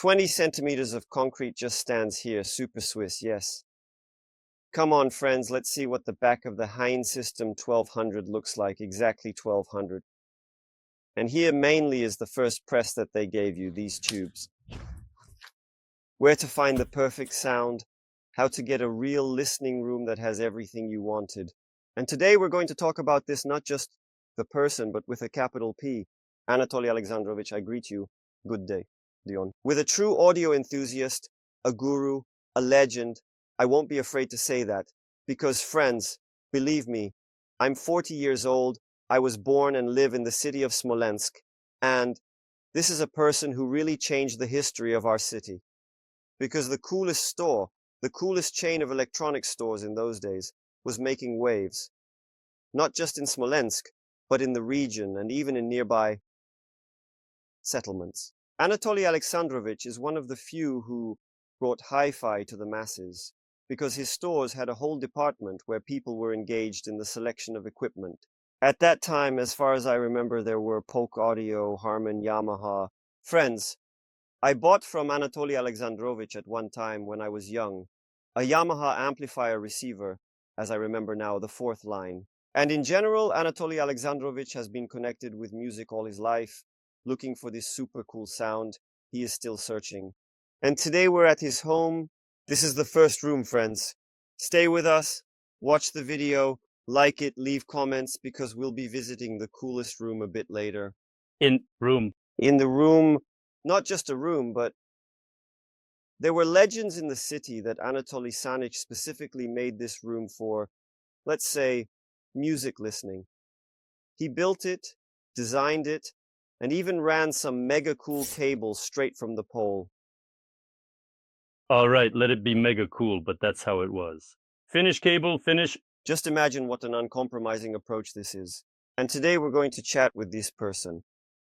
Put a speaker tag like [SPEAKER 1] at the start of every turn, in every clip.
[SPEAKER 1] 20 centimeters of concrete just stands here, super Swiss, yes. Come on, friends, let's see what the back of the HiEnd System 1200 looks like, exactly 1200. And here mainly is the first press that they gave you, these tubes. Where to find the perfect sound, how to get a real listening room that has everything you wanted. And today we're going to talk about this, not just the person, but with a capital P. Anatoly Alexandrovich, I greet you. Good day, Dion. With a true audio enthusiast, a guru, a legend, I won't be afraid to say that. Because friends, believe me, I'm 40 years old, I was born and live in the city of Smolensk, and this is a person who really changed the history of our city. Because the coolest store, the coolest chain of electronic stores in those days, was making waves. Not just in Smolensk, but in the region and even in nearby settlements. Anatoly Alexandrovich is one of the few who brought HiFi to the masses, because his stores had a whole department where people were engaged in the selection of equipment. At that time, as far as I remember, there were Polk Audio, Harman, Yamaha. Friends, I bought from Anatoly Alexandrovich at one time when I was young, a Yamaha amplifier receiver, as I remember now, the fourth line. And in general, Anatoly Alexandrovich has been connected with music all his life, looking for this super cool sound. He is still searching. And today we're at his home. This is the first room, friends. Stay with us, watch the video, like it, leave comments, because we'll be visiting the coolest room a bit later. In the room, not just a room, but there were legends in the city that Anatoly Sanich specifically made this room for, let's say, music listening. He built it, designed it, and even ran some mega cool cables straight from the pole.
[SPEAKER 2] All right, let it be mega cool, but that's how it was. Finish cable, finish.
[SPEAKER 1] Just imagine what an uncompromising approach this is. And today we're going to chat with this person.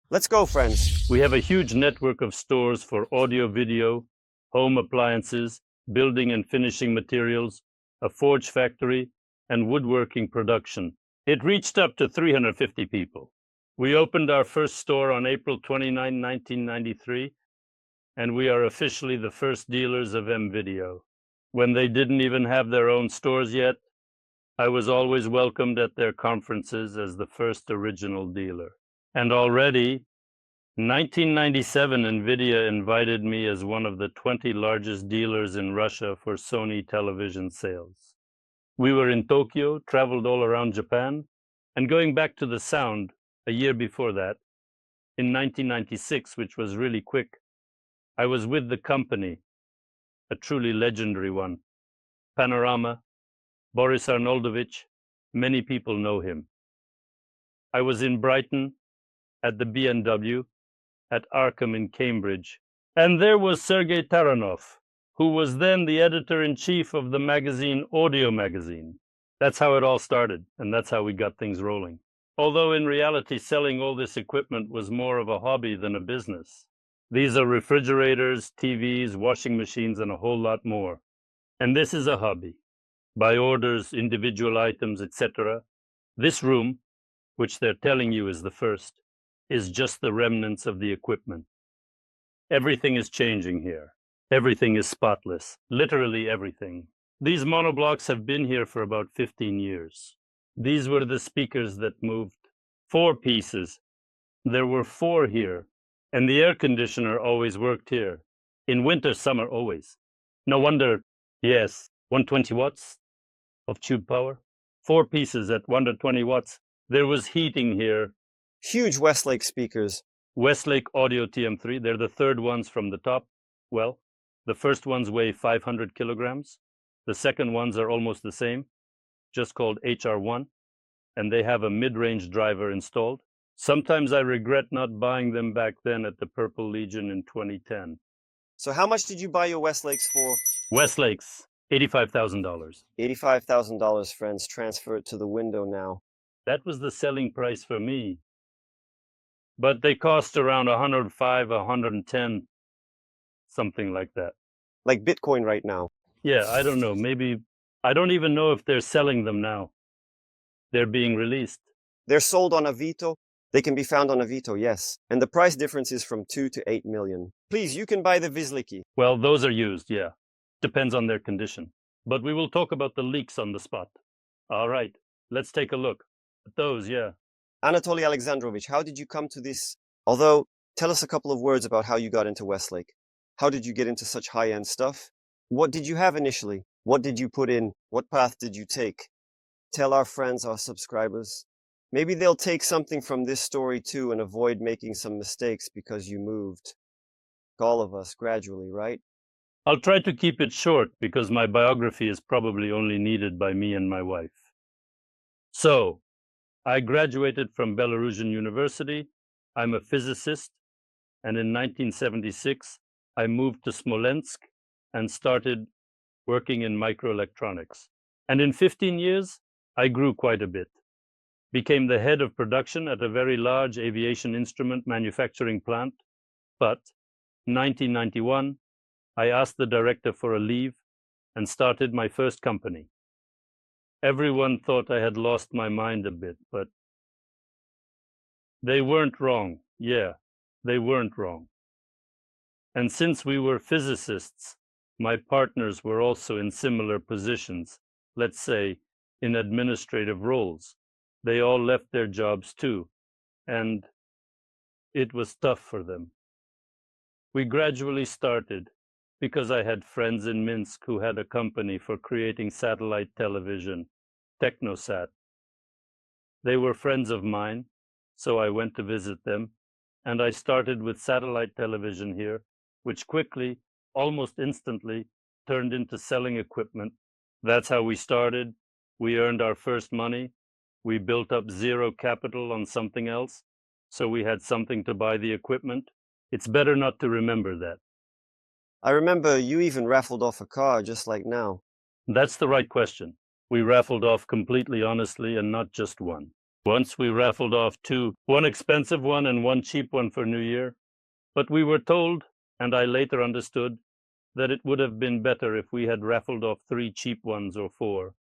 [SPEAKER 1] Let's go, friends.
[SPEAKER 2] We have a huge network of stores for audio, video, home appliances, building and finishing materials, a forge factory, and woodworking production. It reached up to 350 people. We opened our first store on April 29, 1993, and we are officially the first dealers of M-Video. When they didn't even have their own stores yet, I was always welcomed at their conferences as the first original dealer. And already, in 1997, NVIDIA invited me as one of the 20 largest dealers in Russia for Sony television sales. We were in Tokyo, traveled all around Japan, and going back to the sound, a year before that, in 1996, which was really quick, I was with the company, a truly legendary one, Panorama, Boris Arnoldovich, many people know him. I was in Brighton, at the B&W, at Arkham in Cambridge, and there was Sergei Taranov, who was then the editor-in-chief of the magazine Audio Magazine. That's how it all started, and that's how we got things rolling. Although in reality, selling all this equipment was more of a hobby than a business. These are refrigerators, TVs, washing machines, and a whole lot more. And this is a hobby. By orders, individual items, etc. This room, which they're telling you is the first, is just the remnants of the equipment. Everything is changing here. Everything is spotless. Literally everything. These monoblocks have been here for about 15 years. These were the speakers that moved. 4 pieces. There were 4 here. And the air conditioner always worked here. In winter, summer, always. No wonder, yes, 120 watts of tube power. 4 pieces at 120 watts. There was heating here.
[SPEAKER 1] Huge Westlake speakers.
[SPEAKER 2] Westlake Audio TM3. They're the third ones from the top. Well, the first ones weigh 500 kilograms. The second ones are almost the same, just called HR1. And they have a mid-range driver installed. Sometimes I regret not buying them back then at the Purple Legion in 2010.
[SPEAKER 1] So how much did you buy your Westlakes for?
[SPEAKER 2] Westlakes, $85,000.
[SPEAKER 1] $85,000, friends. Transfer it to the window now.
[SPEAKER 2] That was the selling price for me. But they cost around 105, 110, something like that.
[SPEAKER 1] Like Bitcoin right now.
[SPEAKER 2] Yeah, I don't know. Maybe, I don't even know if they're selling them now. They're being released.
[SPEAKER 1] They're sold on Avito. They can be found on Avito, yes. And the price difference is from 2 to 8 million. Please, you can buy the Vizliki.
[SPEAKER 2] Well, those are used, yeah. Depends on their condition. But we will talk about the leaks on the spot. All right, let's take a look at those, yeah.
[SPEAKER 1] Anatoly Alexandrovich, how did you come to this? Although, tell us a couple of words about how you got into Westlake. How did you get into such high-end stuff? What did you have initially? What did you put in? What path did you take? Tell our friends, our subscribers. Maybe they'll take something from this story too and avoid making some mistakes because you moved. All of us gradually, right?
[SPEAKER 2] I'll try to keep it short because my biography is probably only needed by me and my wife. So, I graduated from Belarusian University. I'm a physicist, and in 1976, I moved to Smolensk and started working in microelectronics. And in 15 years, I grew quite a bit. Became the head of production at a very large aviation instrument manufacturing plant. But in 1991, I asked the director for a leave and started my first company. Everyone thought I had lost my mind a bit, but they weren't wrong. Yeah, they weren't wrong. And since we were physicists, my partners were also in similar positions, let's say in administrative roles. They all left their jobs too, and it was tough for them. We gradually started because I had friends in Minsk who had a company for creating satellite television, Technosat. They were friends of mine, so I went to visit them, and I started with satellite television here, which quickly, almost instantly, turned into selling equipment. That's how we started. We earned our first money. We built up zero capital on something else, so we had something to buy the equipment. It's better not to remember that.
[SPEAKER 1] I remember you even raffled off a car just like now.
[SPEAKER 2] That's the right question. We raffled off completely honestly and not just one. Once we raffled off two, one expensive one and one cheap one for New Year. But we were told, and I later understood, that it would have been better if we had raffled off three cheap ones or four,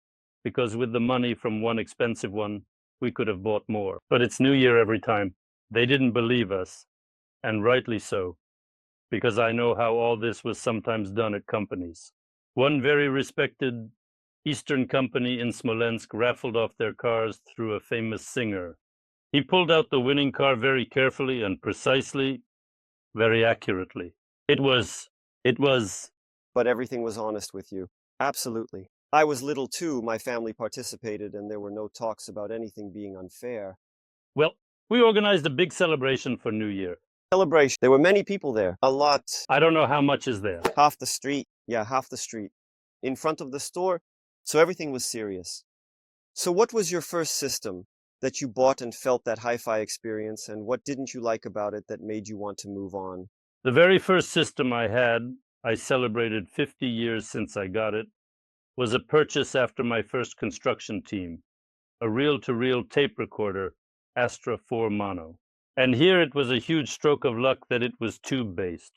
[SPEAKER 2] because with the money from one expensive one, we could have bought more. But it's New Year every time. They didn't believe us, and rightly so, because I know how all this was sometimes done at companies. One very respected Eastern company in Smolensk raffled off their cars through a famous singer. He pulled out the winning car very carefully and precisely, very accurately. It was.
[SPEAKER 1] But everything was honest with you. Absolutely. I was little too, my family participated, and there were no talks about anything being unfair.
[SPEAKER 2] Well, we organized a big celebration for New Year.
[SPEAKER 1] Celebration. There were many people there. A lot.
[SPEAKER 2] I don't know how much is there.
[SPEAKER 1] Half the street. Yeah, half the street. In front of the store. So everything was serious. So what was your first system that you bought and felt that hi-fi experience, and what didn't you like about it that made you want to move on?
[SPEAKER 2] The very first system I had, I celebrated 50 years since I got it, was a purchase after my first construction team, a reel-to-reel tape recorder, Astra 4 Mono. And here it was a huge stroke of luck that it was tube-based,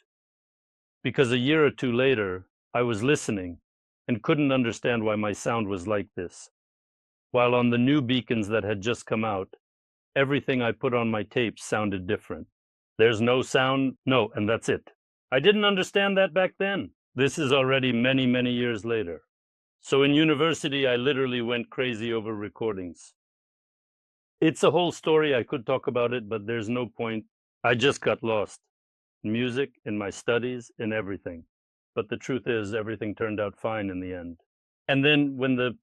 [SPEAKER 2] because a year or two later, I was listening and couldn't understand why my sound was like this. While on the new beacons that had just come out, everything I put on my tapes sounded different. There's no sound, no, and that's it. I didn't understand that back then. This is already many, many years later. So in university, I literally went crazy over recordings. It's a whole story. I could talk about it, but there's no point. I just got lost in music, in my studies, in everything. But the truth is, everything turned out fine in the end. And then when the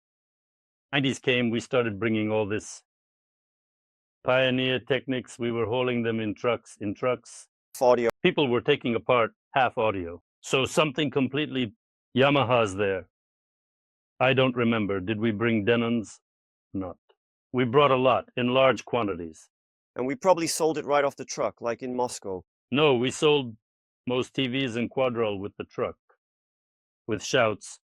[SPEAKER 2] 90s came, we started bringing all this pioneer techniques. We were hauling them in trucks.
[SPEAKER 1] Audio.
[SPEAKER 2] People were taking apart half audio. So something completely Yamaha's there. I don't remember. Did we bring Denons? Not. We brought a lot in large quantities.
[SPEAKER 1] And we probably sold it right off the truck, like in Moscow.
[SPEAKER 2] No, we sold most TVs in Quadrol with the truck, with shouts.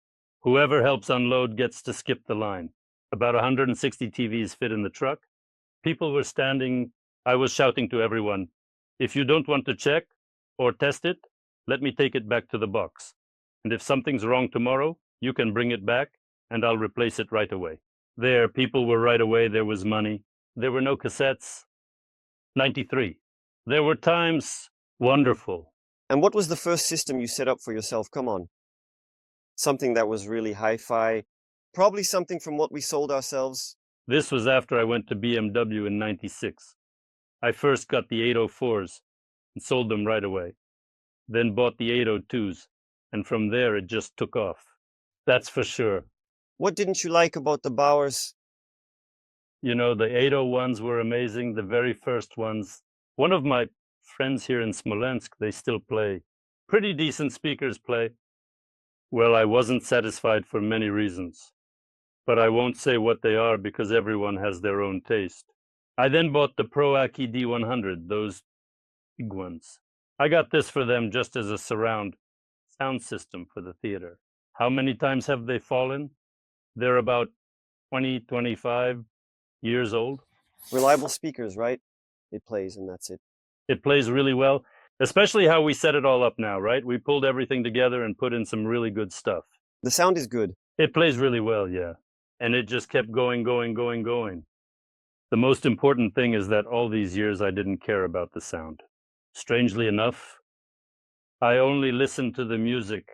[SPEAKER 2] Whoever helps unload gets to skip the line. About 160 TVs fit in the truck. People were standing. I was shouting to everyone, if you don't want to check or test it, let me take it back to the box. And if something's wrong tomorrow, you can bring it back and I'll replace it right away. There, people were right away. There was money. There were no cassettes. 93. There were times wonderful.
[SPEAKER 1] And what was the first system you set up for yourself? Come on. Something that was really hi-fi. Probably something from what we sold ourselves.
[SPEAKER 2] This was after I went to BMW in 96. I first got the 804s and sold them right away. Then bought the 802s, and from there it just took off. That's for sure.
[SPEAKER 1] What didn't you like about the Bowers?
[SPEAKER 2] You know, the 801s were amazing, the very first ones. One of my friends here in Smolensk, they still play. Pretty decent speakers play. Well, I wasn't satisfied for many reasons, but I won't say what they are because everyone has their own taste. I then bought the Pro Aki D100, those big ones. I got this for them just as a surround sound system for the theater. How many times have they fallen? They're about 20, 25 years old.
[SPEAKER 1] Reliable speakers, right? It plays and that's it.
[SPEAKER 2] It plays really well, especially how we set it all up now, right? We pulled everything together and put in some really good stuff.
[SPEAKER 1] The sound is good.
[SPEAKER 2] It plays really well, yeah. And it just kept going. The most important thing is that all these years I didn't care about the sound. Strangely enough, I only listened to the music,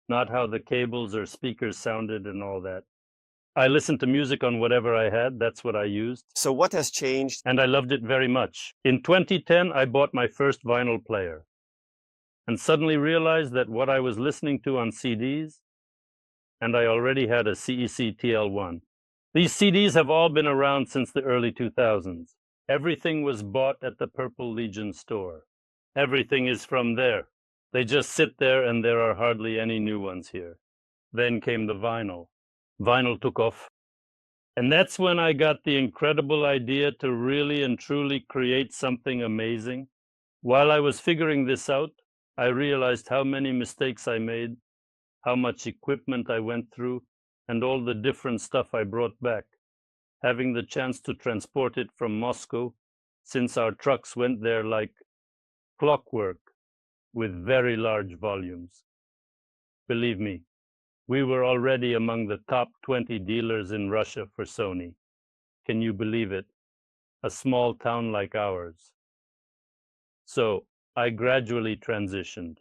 [SPEAKER 2] not how the cables or speakers sounded and all that. I listened to music on whatever I had, that's what I used.
[SPEAKER 1] So what has changed?
[SPEAKER 2] And I loved it very much. In 2010, I bought my first vinyl player and suddenly realized that what I was listening to on CDs, and I already had a CEC TL1. These CDs have all been around since the early 2000s. Everything was bought at the Purple Legion store. Everything is from there. They just sit there and there are hardly any new ones here. Then came the vinyl. Vinyl took off. And that's when I got the incredible idea to really and truly create something amazing. While I was figuring this out, I realized how many mistakes I made, how much equipment I went through, and all the different stuff I brought back. Having the chance to transport it from Moscow, since our trucks went there like clockwork, with very large volumes. Believe me, we were already among the top 20 dealers in Russia for Sony. Can you believe it? A small town like ours. So I gradually transitioned,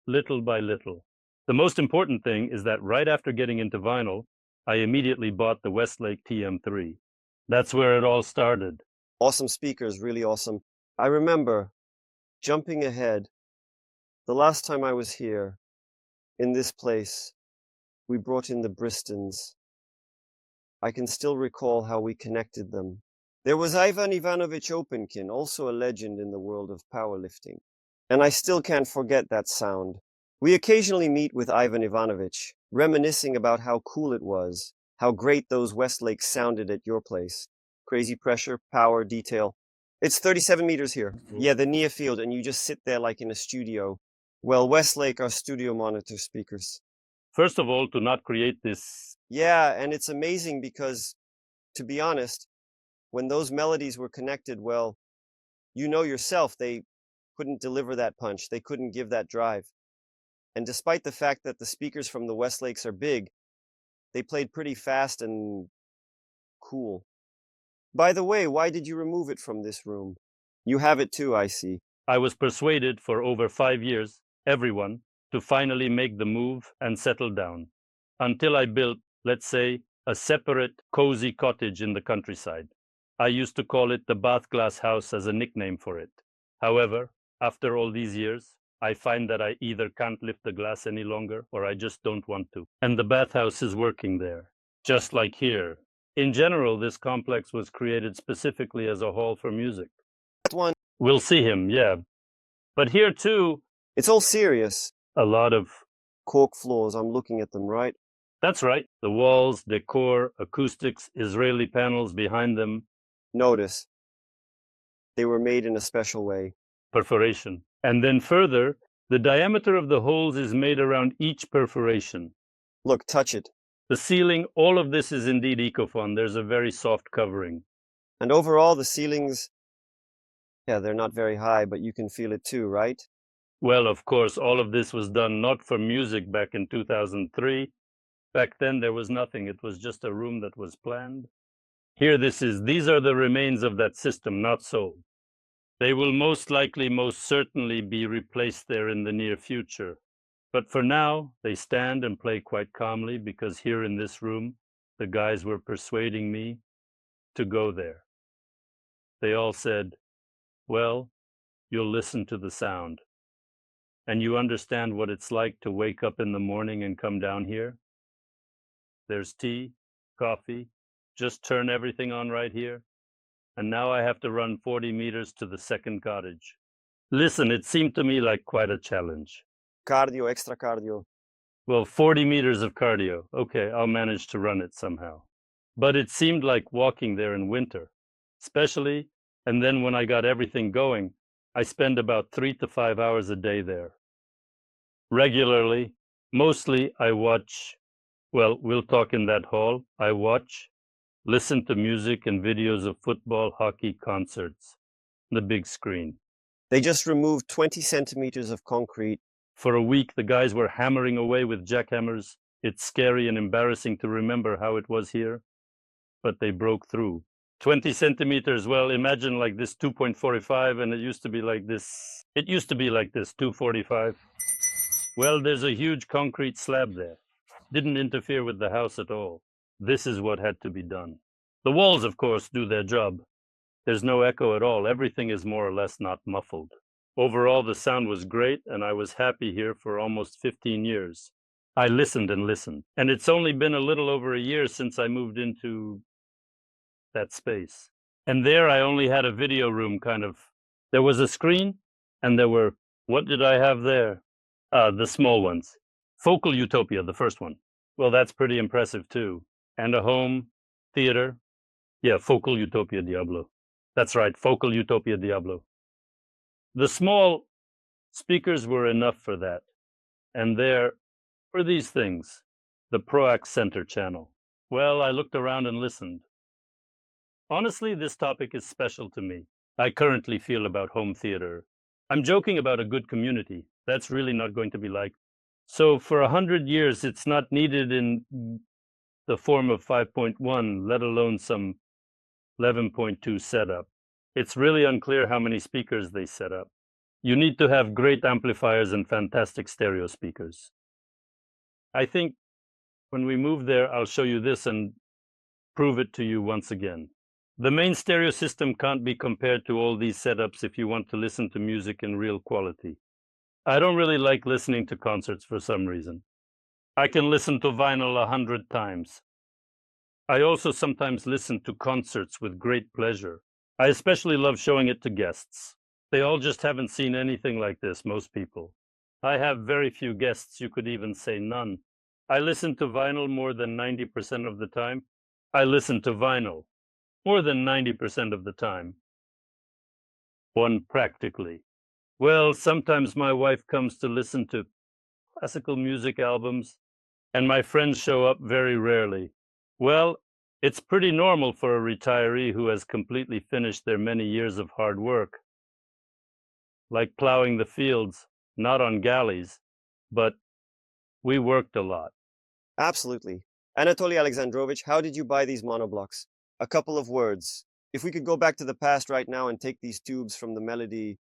[SPEAKER 2] little by little. The most important thing is that right after getting into vinyl, I immediately bought the Westlake TM3. That's where it all started.
[SPEAKER 1] Awesome speakers, really awesome. I remember, jumping ahead, the last time I was here, in this place, we brought in the Bristons. I can still recall how we connected them. There was Ivan Ivanovich Openkin, also a legend in the world of powerlifting. And I still can't forget that sound. We occasionally meet with Ivan Ivanovich, reminiscing about how cool it was, how great those Westlakes sounded at your place. Crazy pressure, power, detail. It's 37 meters here. Yeah, the near field, and you just sit there like in a studio. Well, Westlake are studio monitor speakers.
[SPEAKER 2] First of all, to not create this.
[SPEAKER 1] Yeah, and it's amazing because, to be honest, when those melodies were connected, well, you know yourself, they couldn't deliver that punch. They couldn't give that drive. And despite the fact that the speakers from the Westlakes are big, they played pretty fast and cool. By the way, why did you remove it from this room? You have it too, I see.
[SPEAKER 2] I was persuaded for over 5 years, everyone, to finally make the move and settle down. Until I built, let's say, a separate, cozy cottage in the countryside. I used to call it the bath glass house as a nickname for it. However, after all these years, I find that I either can't lift the glass any longer or I just don't want to. And the bathhouse is working there, just like here. In general, this complex was created specifically as a hall for music.
[SPEAKER 1] That one,
[SPEAKER 2] We'll see him, yeah. But here too,
[SPEAKER 1] it's all serious.
[SPEAKER 2] a lot of.
[SPEAKER 1] Cork floors, I'm looking at them, right?
[SPEAKER 2] That's right. The walls, decor, acoustics, Israeli panels behind them,
[SPEAKER 1] Notice, they were made in a special way.
[SPEAKER 2] perforation. And then further, the diameter of the holes is made around each perforation.
[SPEAKER 1] Look, touch it.
[SPEAKER 2] The ceiling, all of this is indeed Ecofon. There's a very soft covering.
[SPEAKER 1] And overall, the ceilings, yeah, they're not very high, but you can feel it too, right?
[SPEAKER 2] Well, of course, all of this was done not for music back in 2003. Back then, there was nothing. It was just a room that was planned. Here these are the remains of that system, not sold. They will most certainly be replaced there in the near future. But for now, they stand and play quite calmly because here in this room, the guys were persuading me to go there. They all said, well, you'll listen to the sound. And you understand what it's like to wake up in the morning and come down here? There's tea, coffee, just turn everything on right here. And now I have to run 40 meters to the second cottage. Listen, it seemed to me like quite a challenge.
[SPEAKER 1] Cardio, extra cardio.
[SPEAKER 2] Well, 40 meters of cardio. Okay, I'll manage to run it somehow. But it seemed like walking there in winter, especially, and then when I got everything going, I spend about 3 to 5 hours a day there. Regularly, mostly I watch, well, we'll talk in that hall. I watch, listen to music and videos of football, hockey, concerts, the big screen.
[SPEAKER 1] They just removed 20 centimeters of concrete.
[SPEAKER 2] For a week, the guys were hammering away with jackhammers. It's scary and embarrassing to remember how it was here, but they broke through. 20 centimeters, well, imagine like this 2.45, and it used to be like this. It used to be like this, 245. Well, there's a huge concrete slab there. Didn't interfere with the house at all. This is what had to be done. The walls, of course, do their job. There's no echo at all. Everything is more or less not muffled. Overall, the sound was great, and I was happy here for almost 15 years. I listened and listened, and it's only been a little over a year since I moved into that space. And there I only had a video room, kind of. There was a screen, and there were, what did I have there? The small ones. Focal Utopia, the first one. Well, that's pretty impressive too. And a home theater. Yeah, Focal Utopia Diablo. That's right, Focal Utopia Diablo. The small speakers were enough for that. And there were these things. The ProAx Center channel. Well, I looked around and listened. Honestly, this topic is special to me. I currently feel about home theater. I'm joking about a good community. That's really not going to be like. So for 100 years, it's not needed in the form of 5.1, let alone some 11.2 setup. It's really unclear how many speakers they set up. You need to have great amplifiers and fantastic stereo speakers. I think when we move there, I'll show you this and prove it to you once again. The main stereo system can't be compared to all these setups if you want to listen to music in real quality. I don't really like listening to concerts for some reason. I can listen to vinyl 100 times. I also sometimes listen to concerts with great pleasure. I especially love showing it to guests. They all just haven't seen anything like this, most people. I have very few guests, you could even say none. I listen to vinyl more than 90% of the time. I listen to vinyl more than 90% of the time. One practically. Well, sometimes my wife comes to listen to classical music albums, and my friends show up very rarely. Well, it's pretty normal for a retiree who has completely finished their many years of hard work. Like plowing the fields, not on galleys, but we worked a lot.
[SPEAKER 1] Absolutely. Anatoly Alexandrovich, how did you buy these monoblocks? A couple of words. If we could go back to the past right now and take these tubes from the melody.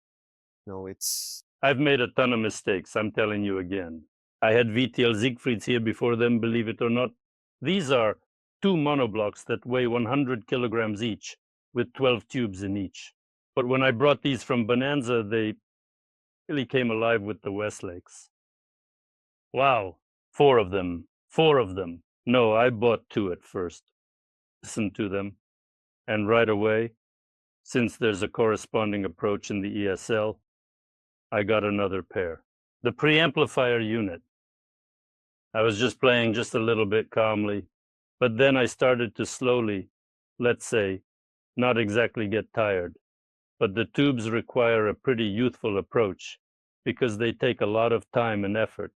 [SPEAKER 1] No, it's...
[SPEAKER 2] I've made a ton of mistakes, I'm telling you again. I had VTL Siegfrieds here before them, believe it or not. These are 2 monoblocks that weigh 100 kilograms each, with 12 tubes in each. But when I brought these from Bonanza, they really came alive with the Westlakes. Wow, 4 of them. 4 of them. No, I bought 2 at first. Listened to them, and right away, since there's a corresponding approach in the ESL, I got another pair. The preamplifier unit. I was just playing just a little bit calmly, but then I started to slowly, let's say, not exactly get tired. But the tubes require a pretty youthful approach because they take a lot of time and effort.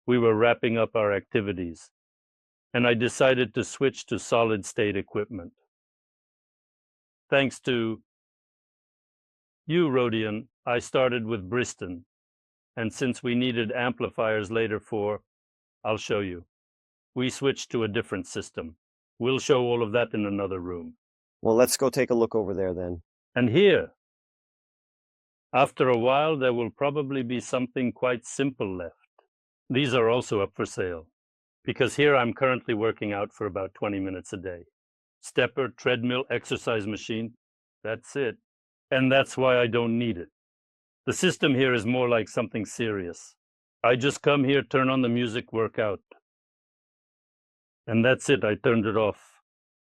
[SPEAKER 2] We were wrapping up our activities, and I decided to switch to solid-state equipment. Thanks to you, Rodion, I started with Bristol, and since we needed amplifiers later for, I'll show you, we switched to a different system. We'll show all of that in another room.
[SPEAKER 1] Well, let's go take a look over there then.
[SPEAKER 2] And here, after a while, there will probably be something quite simple left. These are also up for sale, because here I'm currently working out for about 20 minutes a day. Stepper, treadmill, exercise machine, that's it. And that's why I don't need it. The system here is more like something serious. I just come here, turn on the music, work out. And that's it, I turned it off.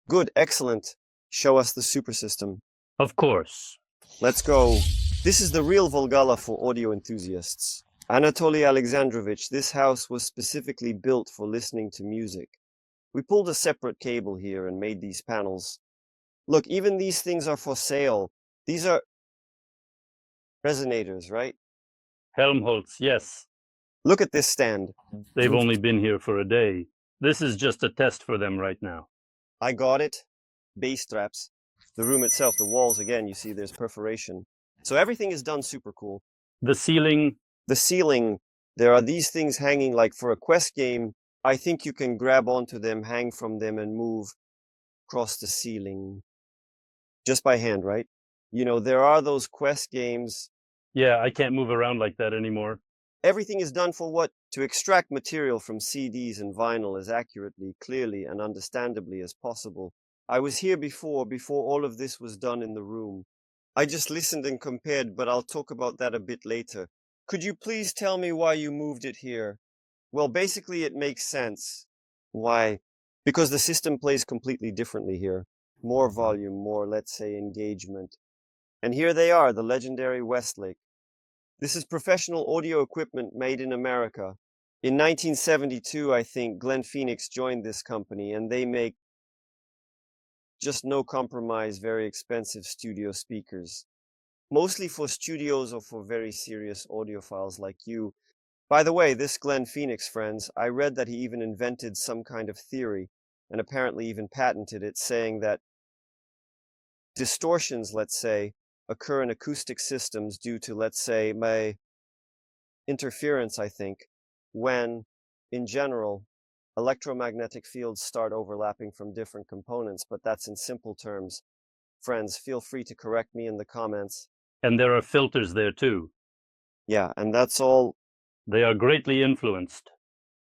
[SPEAKER 1] Good, excellent. Show us the super system.
[SPEAKER 2] Of course.
[SPEAKER 1] Let's go. This is the real Volgala for audio enthusiasts. Anatoly Alexandrovich, this house was specifically built for listening to music. We pulled a separate cable here and made these panels. Look, even these things are for sale. These are resonators, right?
[SPEAKER 2] Helmholtz, yes.
[SPEAKER 1] Look at this stand.
[SPEAKER 2] They've only been here for a day. This is just a test for them right now.
[SPEAKER 1] I got it. Bass straps. The room itself, the walls, again, you see there's perforation. So everything is done super cool.
[SPEAKER 2] The ceiling.
[SPEAKER 1] The ceiling, there are these things hanging like for a quest game. I think you can grab onto them, hang from them, and move across the ceiling. Just by hand, right? You know, there are those quest games.
[SPEAKER 2] Yeah, I can't move around like that anymore.
[SPEAKER 1] Everything is done for what? To extract material from CDs and vinyl as accurately, clearly, and understandably as possible. I was here before all of this was done in the room. I just listened and compared, but I'll talk about that a bit later. Could you please tell me why you moved it here? Well, basically it makes sense. Why? Because the system plays completely differently here. More volume, more, let's say, engagement. And here they are, the legendary Westlake. This is professional audio equipment made in America. In 1972, I think, Glenn Phoenix joined this company, and they make just no compromise, very expensive studio speakers. Mostly for studios or for very serious audiophiles like you. By the way, this Glenn Phoenix, friends, I read that he even invented some kind of theory, and apparently even patented it, saying that distortions, let's say, occur in acoustic systems due to, let's say, my interference, I think, when, in general, electromagnetic fields start overlapping from different components, but that's in simple terms. Friends, feel free to correct me in the comments.
[SPEAKER 2] And there are filters there too.
[SPEAKER 1] Yeah, and that's all.
[SPEAKER 2] They are greatly influenced.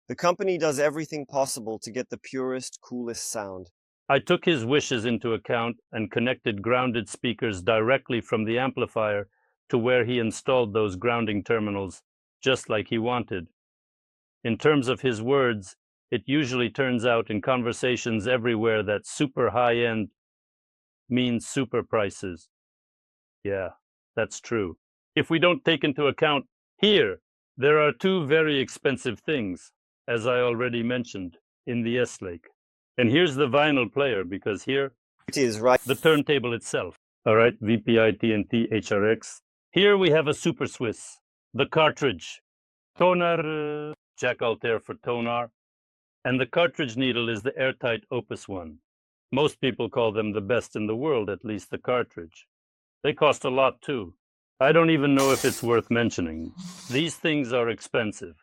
[SPEAKER 1] The company does everything possible to get the purest, coolest sound.
[SPEAKER 2] I took his wishes into account and connected grounded speakers directly from the amplifier to where he installed those grounding terminals, just like he wanted. In terms of his words, it usually turns out in conversations everywhere that super high-end means super prices. Yeah, that's true. If we don't take into account here, there are two very expensive things, as I already mentioned, in the S-Lake. And here's the vinyl player, because here
[SPEAKER 1] it is right.
[SPEAKER 2] The turntable itself. All right, VPI TNT HRX. Here we have a Super Swiss, the cartridge, Tonar, Jack Altair for Tonar, and the cartridge needle is the airtight Opus one. Most people call them the best in the world, at least the cartridge. They cost a lot too. I don't even know if it's worth mentioning. These things are expensive.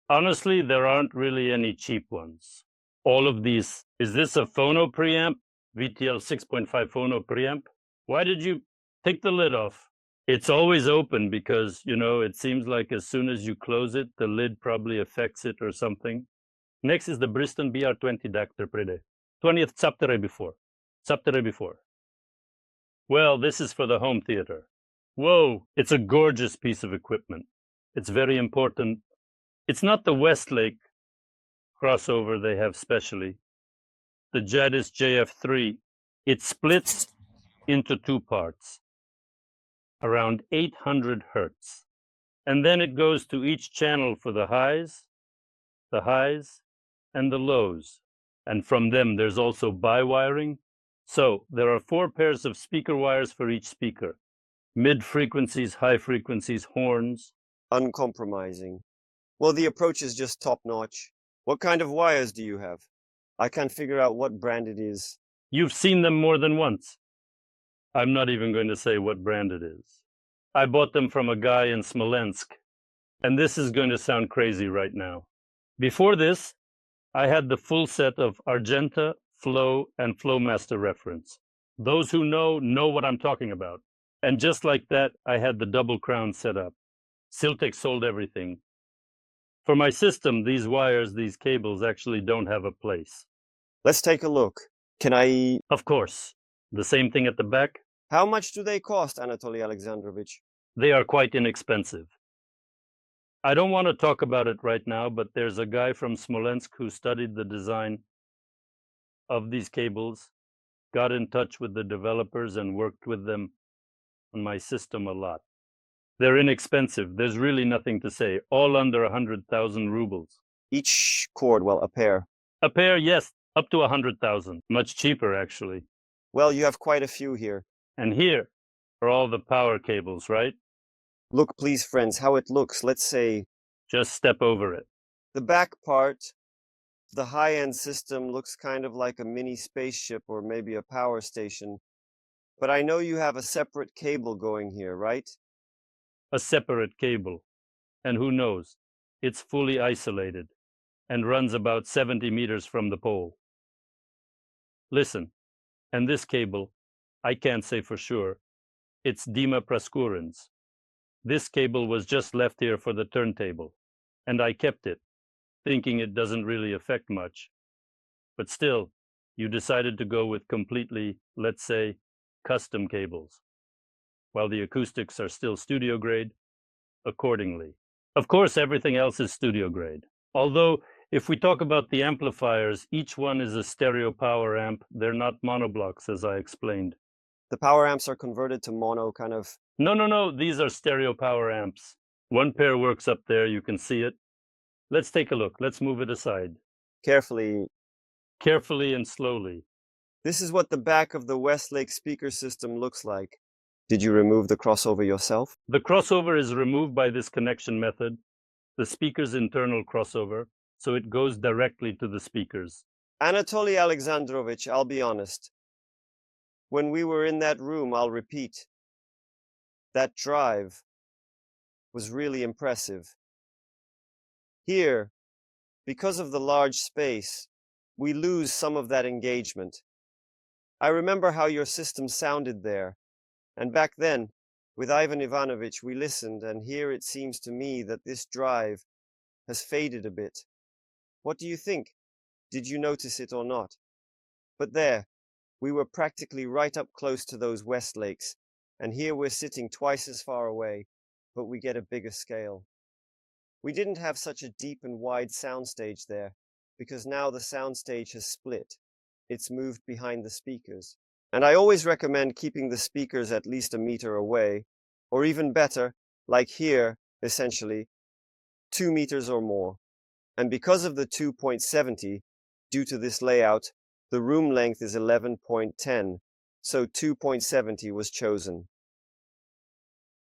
[SPEAKER 2] Honestly, there aren't really any cheap ones. All of these. Is this a phono preamp? VTL 6.5 phono preamp? Why did you take the lid off? It's always open because, you know, it seems like as soon as you close it, the lid probably affects it or something. Next is the Bristol BR20 Dr. Prede. 20th Saptere before. Well, this is for the home theater. Whoa, it's a gorgeous piece of equipment. It's very important. It's not the Westlake crossover they have specially. The Jadis JF3, it splits into two parts, around 800 hertz. And then it goes to each channel for the highs, and the lows. And from them, there's also bi-wiring. So there are 4 pairs of speaker wires for each speaker. Mid frequencies, high frequencies, horns.
[SPEAKER 1] Uncompromising. Well, the approach is just top-notch. What kind of wires do you have? I can't figure out what brand it is.
[SPEAKER 2] You've seen them more than once. I'm not even going to say what brand it is. I bought them from a guy in Smolensk. And this is going to sound crazy right now. Before this, I had the full set of Argenta, Flow, and Flowmaster reference. Those who know what I'm talking about. And just like that, I had the double crown set up. Siltex sold everything. For my system, these wires, these cables actually don't have a place.
[SPEAKER 1] Let's take a look. Can I...
[SPEAKER 2] Of course. The same thing at the back?
[SPEAKER 1] How much do they cost, Anatoly Alexandrovich?
[SPEAKER 2] They are quite inexpensive. I don't want to talk about it right now, but there's a guy from Smolensk who studied the design of these cables, got in touch with the developers and worked with them on my system a lot. They're inexpensive. There's really nothing to say. All under 100,000 rubles.
[SPEAKER 1] Each cord, well, a pair.
[SPEAKER 2] A pair, yes, up to 100,000. Much cheaper, actually.
[SPEAKER 1] Well, you have quite a few here.
[SPEAKER 2] And here are all the power cables, right?
[SPEAKER 1] Look, please, friends, how it looks. Let's say...
[SPEAKER 2] Just step over it.
[SPEAKER 1] The back part, the high-end system, looks kind of like a mini spaceship or maybe a power station. But I know you have a separate cable going here, right?
[SPEAKER 2] A separate cable. And who knows? It's fully isolated and runs about 70 meters from the pole. Listen, and this cable, I can't say for sure. It's Dima Praskurin's. This cable was just left here for the turntable, and I kept it, thinking it doesn't really affect much. But still, you decided to go with completely, let's say, custom cables, while the acoustics are still studio grade, accordingly. Of course, everything else is studio grade. Although, if we talk about the amplifiers, each one is a stereo power amp. They're not monoblocks, as I explained.
[SPEAKER 1] The power amps are converted to mono, kind of...
[SPEAKER 2] No, these are stereo power amps. One pair works up there, you can see it. Let's take a look. Let's move it aside.
[SPEAKER 1] Carefully.
[SPEAKER 2] Carefully and slowly.
[SPEAKER 1] This is what the back of the Westlake speaker system looks like. Did you remove the crossover yourself?
[SPEAKER 2] The crossover is removed by this connection method, the speaker's internal crossover, so it goes directly to the speakers.
[SPEAKER 1] Anatoly Alexandrovich, I'll be honest. When we were in that room, I'll repeat, that drive was really impressive. Here, because of the large space, we lose some of that engagement. I remember how your system sounded there, and back then, with Ivan Ivanovich, we listened, and here it seems to me that this drive has faded a bit. What do you think? Did you notice it or not? But there, we were practically right up close to those Westlakes, and here we're sitting twice as far away, but we get a bigger scale. We didn't have such a deep and wide soundstage there, because now the soundstage has split. It's moved behind the speakers. And I always recommend keeping the speakers at least a meter away, or even better, like here, essentially, 2 meters or more. And because of the 2.70, due to this layout, the room length is 11.10, so 2.70 was chosen.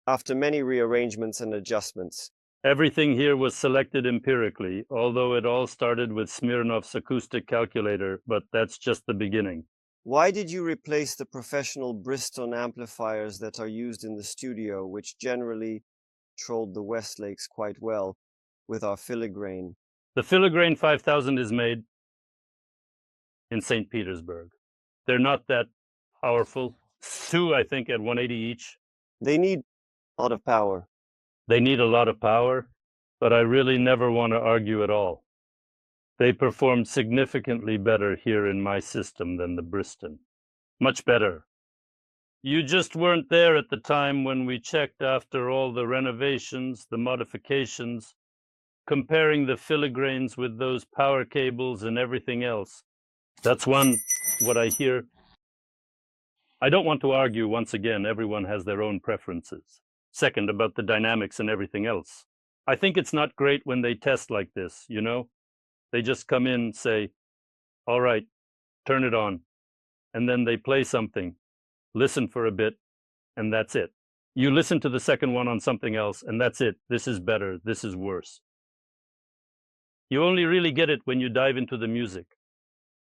[SPEAKER 1] After many rearrangements and adjustments.
[SPEAKER 2] Everything here was selected empirically, although it all started with Smirnov's acoustic calculator, but that's just the beginning.
[SPEAKER 1] Why did you replace the professional Bristol amplifiers that are used in the studio, which generally trolled the Westlakes quite well, with our filigrane?
[SPEAKER 2] The filigrane 5000 is made in St. Petersburg. They're not that powerful. Two, I think, at 180 each.
[SPEAKER 1] They need a lot of power.
[SPEAKER 2] They need a lot of power, but I really never want to argue at all. They performed significantly better here in my system than the Bristol. Much better. You just weren't there at the time when we checked after all the renovations, the modifications, comparing the filigranes with those power cables and everything else. That's what I hear. I don't want to argue once again, everyone has their own preferences. Second, about the dynamics and everything else. I think it's not great when they test like this, you know? They just come in, say, all right, turn it on. And then they play something, listen for a bit, and that's it. You listen to the second one on something else, and that's it. This is better, this is worse. You only really get it when you dive into the music,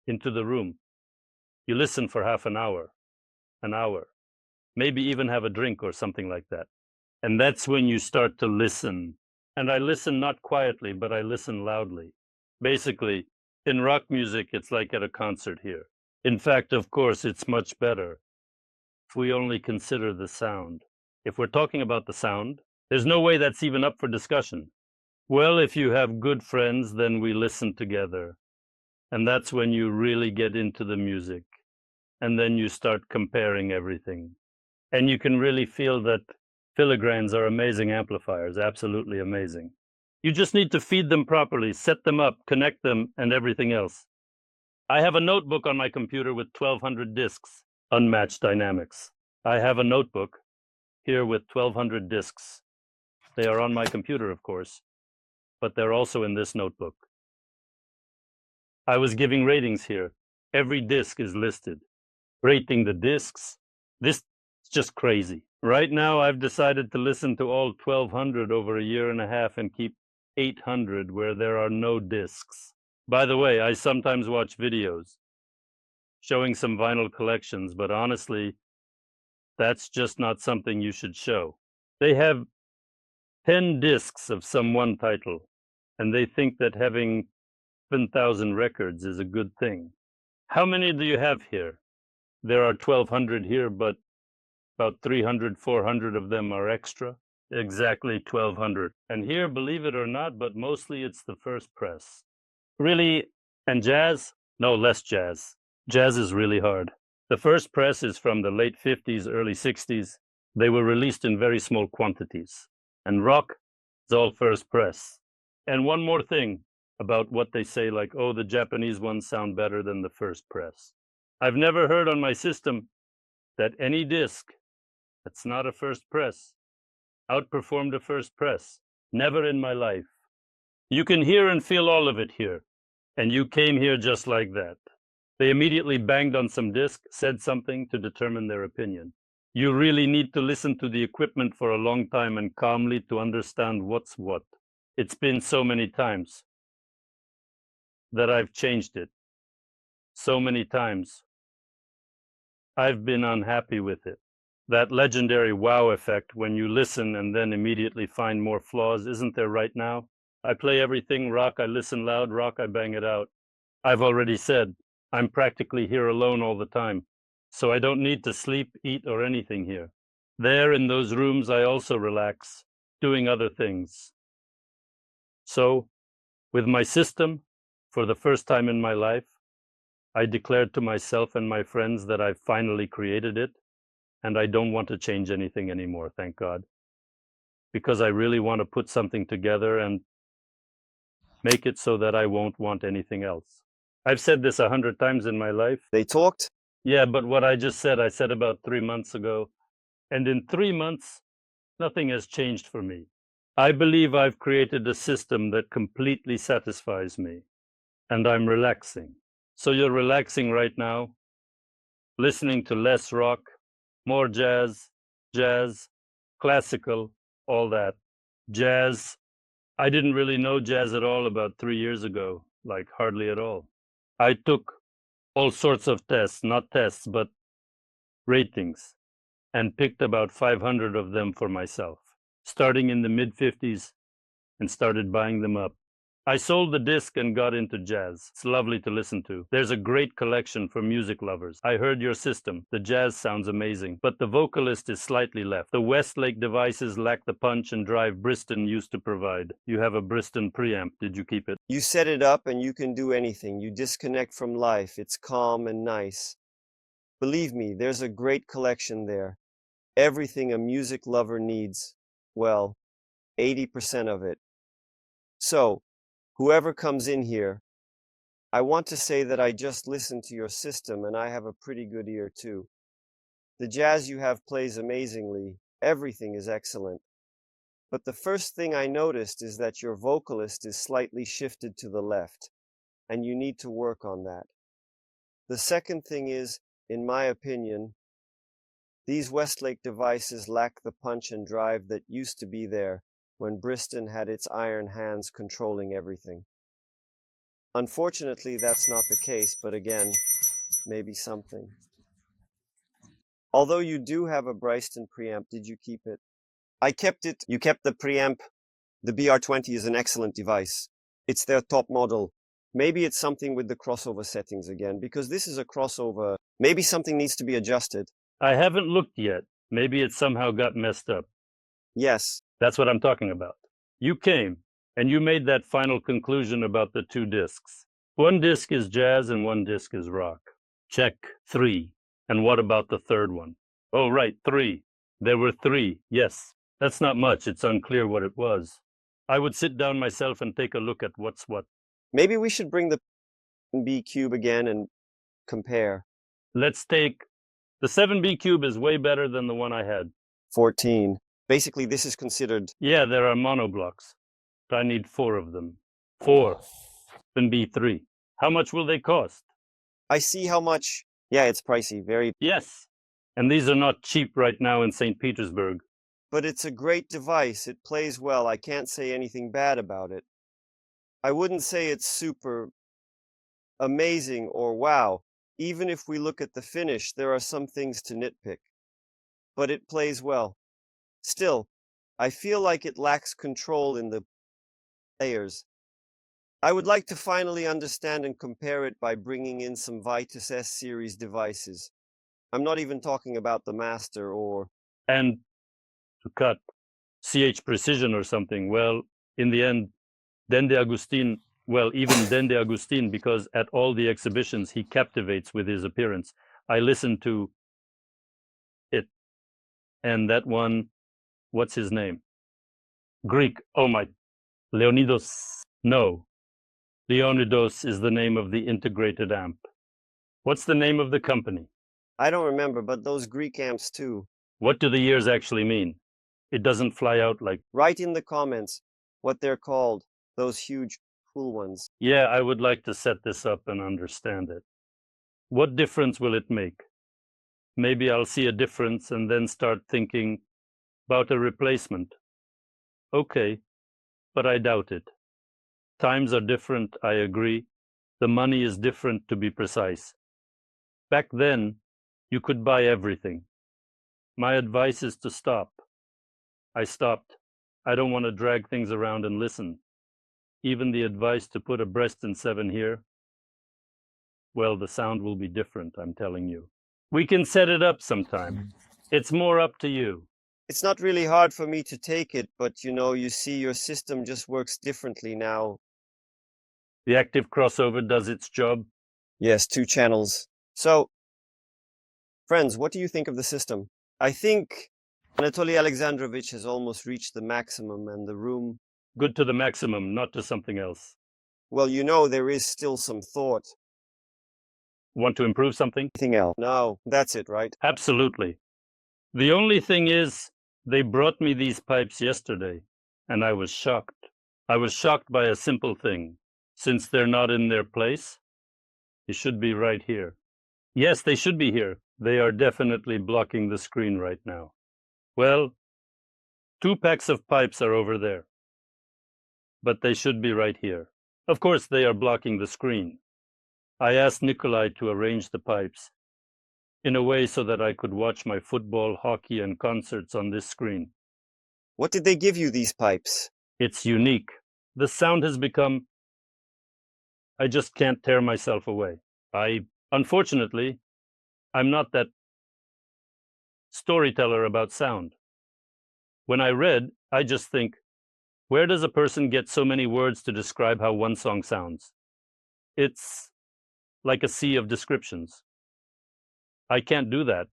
[SPEAKER 2] into the room. You listen for half an hour, maybe even have a drink or something like that. And that's when you start to listen. And I listen not quietly, but I listen loudly. Basically, In rock music, it's like at a concert here. In fact, of course, it's much better if we only consider the sound. If we're talking about the sound, there's no way that's even up for discussion. Well, if you have good friends, then we listen together. And that's when you really get into the music. And then you start comparing everything. And you can really feel that filigranes are amazing amplifiers, absolutely amazing. You just need to feed them properly, set them up, connect them, and everything else. I have a notebook on my computer with 1,200 discs, unmatched dynamics. I have a notebook here with 1,200 discs. They are on my computer, of course, but they're also in this notebook. I was giving ratings here. Every disc is listed. Rating the discs. This is just crazy. Right now, I've decided to listen to all 1,200 over a year and a half and keep 800 where there are no discs. By the way, I sometimes watch videos showing some vinyl collections, but honestly, that's just not something you should show. They have 10 discs of some one title, and they think that having 7,000 records is a good thing. How many do you have here? There are 1,200 here, but about 300, 400 of them are extra. Exactly 1,200. And here, believe it or not, but mostly it's the first press. Really? And jazz? No, less jazz. Jazz is really hard. The first press is from the late 50s, early 60s. They were released in very small quantities. And rock is all first press. And one more thing about what they say, like, oh, the Japanese ones sound better than the first press. I've never heard on my system that any disc that's not a first press outperformed a first press. Never in my life. You can hear and feel all of it here. And you came here just like that. They immediately banged on some disc, said something to determine their opinion. You really need to listen to the equipment for a long time and calmly to understand what's what. It's been so many times that I've changed it. So many times. I've been unhappy with it. That legendary wow effect when you listen and then immediately find more flaws, isn't there right now? I play everything rock, I listen loud, rock, I bang it out. I've already said, I'm practically here alone all the time, so I don't need to sleep, eat, or anything here. There in those rooms, I also relax, doing other things. So, with my system, for the first time in my life, I declared to myself and my friends that I've finally created it, and I don't want to change anything anymore, thank God. Because I really want to put something together and make it so that I won't want anything else. I've said this 100 times in my life.
[SPEAKER 1] They talked?
[SPEAKER 2] Yeah, but what I just said, I said about 3 months ago. And in 3 months, nothing has changed for me. I believe I've created a system that completely satisfies me. And I'm relaxing. So you're relaxing right now, listening to less rock, more jazz, classical, all that. Jazz. I didn't really know jazz at all about 3 years ago, like hardly at all. I took all sorts of tests, not tests, but ratings, and picked about 500 of them for myself, starting in the mid-50s, and started buying them up. I sold the disc and got into jazz. It's lovely to listen to. There's a great collection for music lovers. I heard your system. The jazz sounds amazing, but the vocalist is slightly left. The Westlake devices lack the punch and drive Bristol used to provide. You have a Bristol preamp. Did you keep it?
[SPEAKER 1] You set it up and you can do anything. You disconnect from life. It's calm and nice. Believe me, there's a great collection there. Everything a music lover needs. Well, 80% of it. So, whoever comes in here, I want to say that I just listened to your system and I have a pretty good ear too. The jazz you have plays amazingly. Everything is excellent. But the first thing I noticed is that your vocalist is slightly shifted to the left, and you need to work on that. The second thing is, in my opinion, these Westlake devices lack the punch and drive that used to be there when Bristol had its iron hands controlling everything. Unfortunately, that's not the case, but again, maybe something. Although you do have a Bristol preamp, did you keep it? I kept it. You kept the preamp. The BR20 is an excellent device. It's their top model. Maybe it's something with the crossover settings again, because this is a crossover. Maybe something needs to be adjusted.
[SPEAKER 2] I haven't looked yet. Maybe it somehow got messed up.
[SPEAKER 1] Yes.
[SPEAKER 2] That's what I'm talking about. You came, and you made that final conclusion about the two discs. One disc is jazz and one disc is rock. Check 3. And what about the third one? Oh, right, 3. There were 3, yes. That's not much. It's unclear what it was. I would sit down myself and take a look at what's what.
[SPEAKER 1] Maybe we should bring the B cube again and compare.
[SPEAKER 2] Let's take the 7B cube is way better than the one I had.
[SPEAKER 1] 14. Basically, this is considered.
[SPEAKER 2] Yeah, there are monoblocks. But I need 4 of them. 4. And B3. How much will they cost?
[SPEAKER 1] I see how much. Yeah, it's pricey, very.
[SPEAKER 2] Yes. And these are not cheap right now in St. Petersburg.
[SPEAKER 1] But it's a great device. It plays well. I can't say anything bad about it. I wouldn't say it's super amazing or wow. Even if we look at the finish, there are some things to nitpick. But it plays well. Still, I feel like it lacks control in the layers. I would like to finally understand and compare it by bringing in some Vitus S series devices. I'm not even talking about the Master or.
[SPEAKER 2] And to cut CH Precision or something, well, in the end, Dende Agustin, well, even Dende Agustin, because at all the exhibitions he captivates with his appearance. I listened to it, and that one, what's his name? Greek, oh my, Leonidos, no. Leonidos is the name of the integrated amp. What's the name of the company?
[SPEAKER 1] I don't remember, but those Greek amps too.
[SPEAKER 2] What do the years actually mean? It doesn't fly out like.
[SPEAKER 1] Write in the comments what they're called, those huge, cool ones.
[SPEAKER 2] Yeah, I would like to set this up and understand it. What difference will it make? Maybe I'll see a difference and then start thinking about a replacement. Okay, but I doubt it. Times are different, I agree. The money is different, to be precise. Back then, you could buy everything. My advice is to stop. I stopped. I don't want to drag things around and listen. Even the advice to put a Breston 7 here, well, the sound will be different, I'm telling you. We can set it up sometime. It's more up to you.
[SPEAKER 1] It's not really hard for me to take it, but you see your system just works differently now.
[SPEAKER 2] The active crossover does its job.
[SPEAKER 1] Yes, 2 channels. So, friends, what do you think of the system? I think Anatoly Alexandrovich has almost reached the maximum, and the room.
[SPEAKER 2] Good to the maximum, not to something else.
[SPEAKER 1] Well, there is still some thought.
[SPEAKER 2] Want to improve something?
[SPEAKER 1] Anything else? No, that's it, right?
[SPEAKER 2] Absolutely. The only thing is, they brought me these pipes yesterday, and I was shocked. I was shocked by a simple thing. Since they're not in their place, they should be right here. Yes, they should be here. They are definitely blocking the screen right now. Well, 2 packs of pipes are over there, but they should be right here. Of course, they are blocking the screen. I asked Nikolai to arrange the pipes in a way so that I could watch my football, hockey, and concerts on this screen.
[SPEAKER 1] What did they give you, these pipes?
[SPEAKER 2] It's unique. The sound has become. I just can't tear myself away. Unfortunately, I'm not that storyteller about sound. When I read, I just think, where does a person get so many words to describe how one song sounds? It's like a sea of descriptions. I can't do that.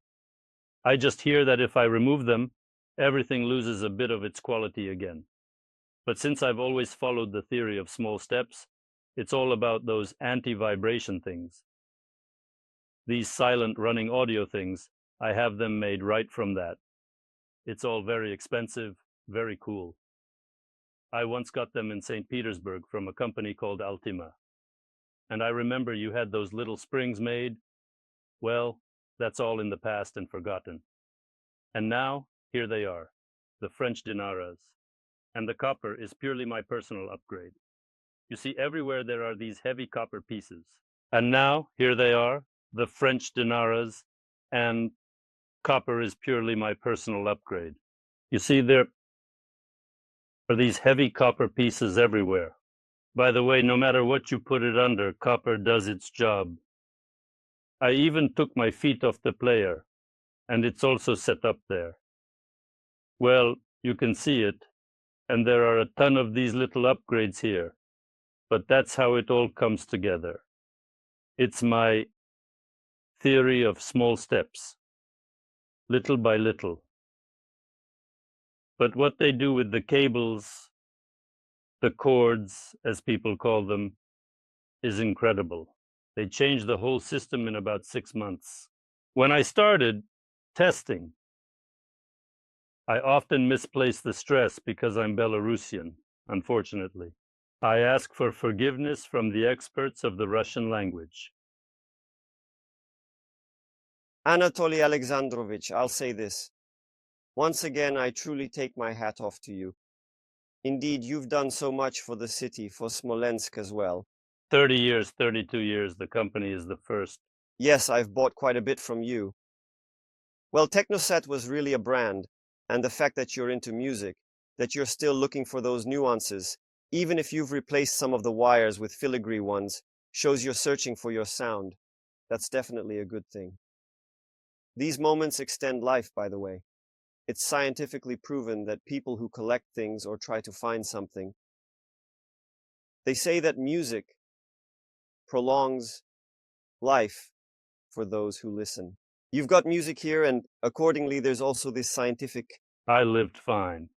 [SPEAKER 2] I just hear that if I remove them, everything loses a bit of its quality again. But since I've always followed the theory of small steps, it's all about those anti-vibration things. These silent running audio things, I have them made right from that. It's all very expensive, very cool. I once got them in St. Petersburg from a company called Altima. And I remember you had those little springs made. Well, that's all in the past and forgotten. And now, here they are, the French dinaras. And the copper is purely my personal upgrade. You see, everywhere there are these heavy copper pieces. And now, here they are, the French dinaras, and copper is purely my personal upgrade. You see, there are these heavy copper pieces everywhere. By the way, no matter what you put it under, copper does its job. I even took my feet off the player, and it's also set up there. Well, you can see it, and there are a ton of these little upgrades here, but that's how it all comes together. It's my theory of small steps, little by little. But what they do with the cables, the cords, as people call them, is incredible. They changed the whole system in about 6 months. When I started testing, I often misplace the stress because I'm Belarusian, unfortunately. I ask for forgiveness from the experts of the Russian language.
[SPEAKER 1] Anatoly Alexandrovich, I'll say this. Once again, I truly take my hat off to you. Indeed, you've done so much for the city, for Smolensk as well.
[SPEAKER 2] 30 years, 32 years, the company is the first.
[SPEAKER 1] Yes, I've bought quite a bit from you. Well, Technoset was really a brand, and the fact that you're into music, that you're still looking for those nuances, even if you've replaced some of the wires with filigree ones, shows you're searching for your sound. That's definitely a good thing. These moments extend life, by the way. It's scientifically proven that people who collect things or try to find something, they say that music prolongs life for those who listen. You've got music here, and accordingly, there's also this scientific.
[SPEAKER 2] I lived fine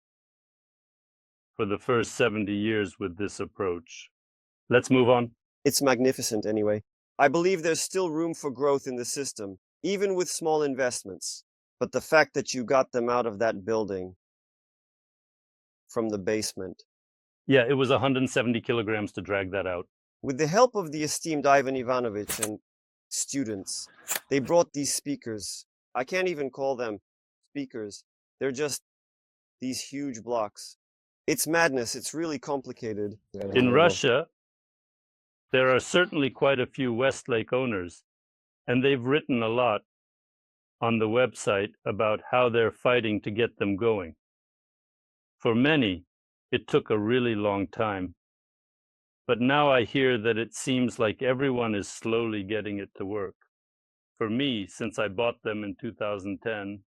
[SPEAKER 2] for the first 70 years with this approach. Let's move on.
[SPEAKER 1] It's magnificent anyway. I believe there's still room for growth in the system, even with small investments. But the fact that you got them out of that building from the basement,
[SPEAKER 2] Yeah, it was 170 kilograms to drag that out.
[SPEAKER 1] with the help of the esteemed Ivan Ivanovich and students, they brought these speakers. I can't even call them speakers. They're just these huge blocks. It's madness. It's really complicated.
[SPEAKER 2] In Russia, there are certainly quite a few Westlake owners, and they've written a lot on the website about how they're fighting to get them going. For many, it took a really long time. But now I hear that it seems like everyone is slowly getting it to work. For me, since I bought them in 2010,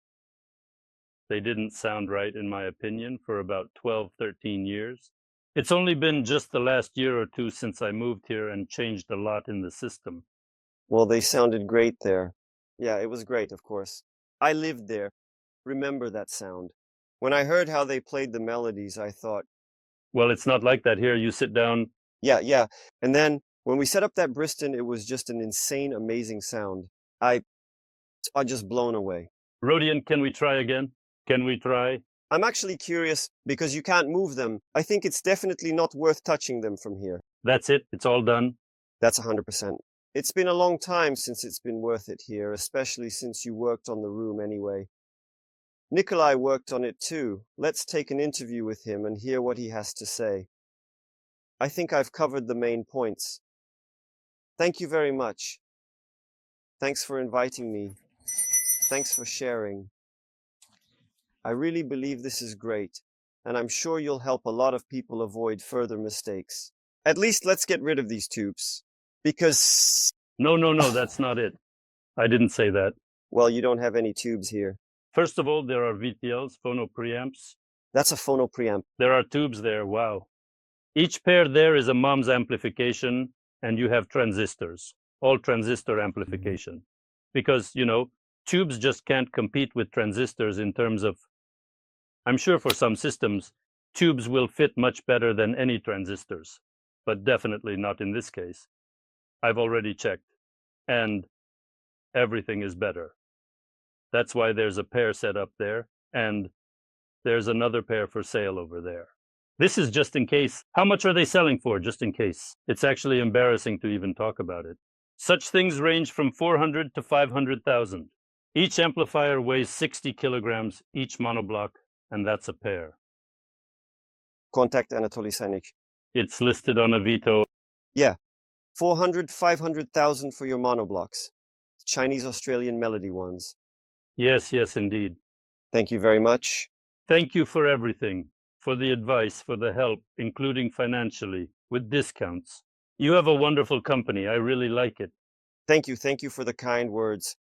[SPEAKER 2] they didn't sound right, in my opinion, for about 12, 13 years. It's only been just the last year or two since I moved here and changed a lot in the system.
[SPEAKER 1] Well, they sounded great there. Yeah, it was great, of course. I lived there. Remember that sound. When I heard how they played the melodies, I thought,
[SPEAKER 2] Well, it's not like that here. You sit down.
[SPEAKER 1] yeah. And then when we set up that Bristol, it was just an insane, amazing sound. I just blown away.
[SPEAKER 2] Rodion, can we try again? Can we try?
[SPEAKER 1] I'm actually curious because you can't move them. I think it's definitely not worth touching them from here.
[SPEAKER 2] That's it. It's all done.
[SPEAKER 1] That's 100%. It's been a long time since it's been worth it here, especially since you worked on the room anyway. Nikolai worked on it too. Let's take an interview with him and hear what he has to say. I think I've covered the main points. Thank you very much. Thanks for inviting me. Thanks for sharing. I really believe this is great, and I'm sure you'll help a lot of people avoid further mistakes. At least let's get rid of these tubes. Because,
[SPEAKER 2] No, that's not it. I didn't say that.
[SPEAKER 1] well, you don't have any tubes here.
[SPEAKER 2] First of all, there are VTLs, phono preamps.
[SPEAKER 1] That's a phono preamp.
[SPEAKER 2] There are tubes there. Wow. Each pair there is a mom's amplification, and you have transistors, all transistor amplification. Because, tubes just can't compete with transistors in terms of, I'm sure for some systems, tubes will fit much better than any transistors, but definitely not in this case. I've already checked, and everything is better. That's why there's a pair set up there, and there's another pair for sale over there. This is just in case. How much are they selling for, just in case? It's actually embarrassing to even talk about it. Such things range from 400 to 500,000. Each amplifier weighs 60 kilograms, each monoblock, and that's a pair.
[SPEAKER 1] Contact Anatoly Alexandrovich.
[SPEAKER 2] It's listed on Avito.
[SPEAKER 1] Yeah. 400, 500,000 for your monoblocks. Chinese-Australian melody ones.
[SPEAKER 2] Yes, indeed.
[SPEAKER 1] Thank you very much.
[SPEAKER 2] Thank you for everything. for the advice, for the help, including financially, with discounts. You have a wonderful company. I really like it.
[SPEAKER 1] Thank you for the kind words.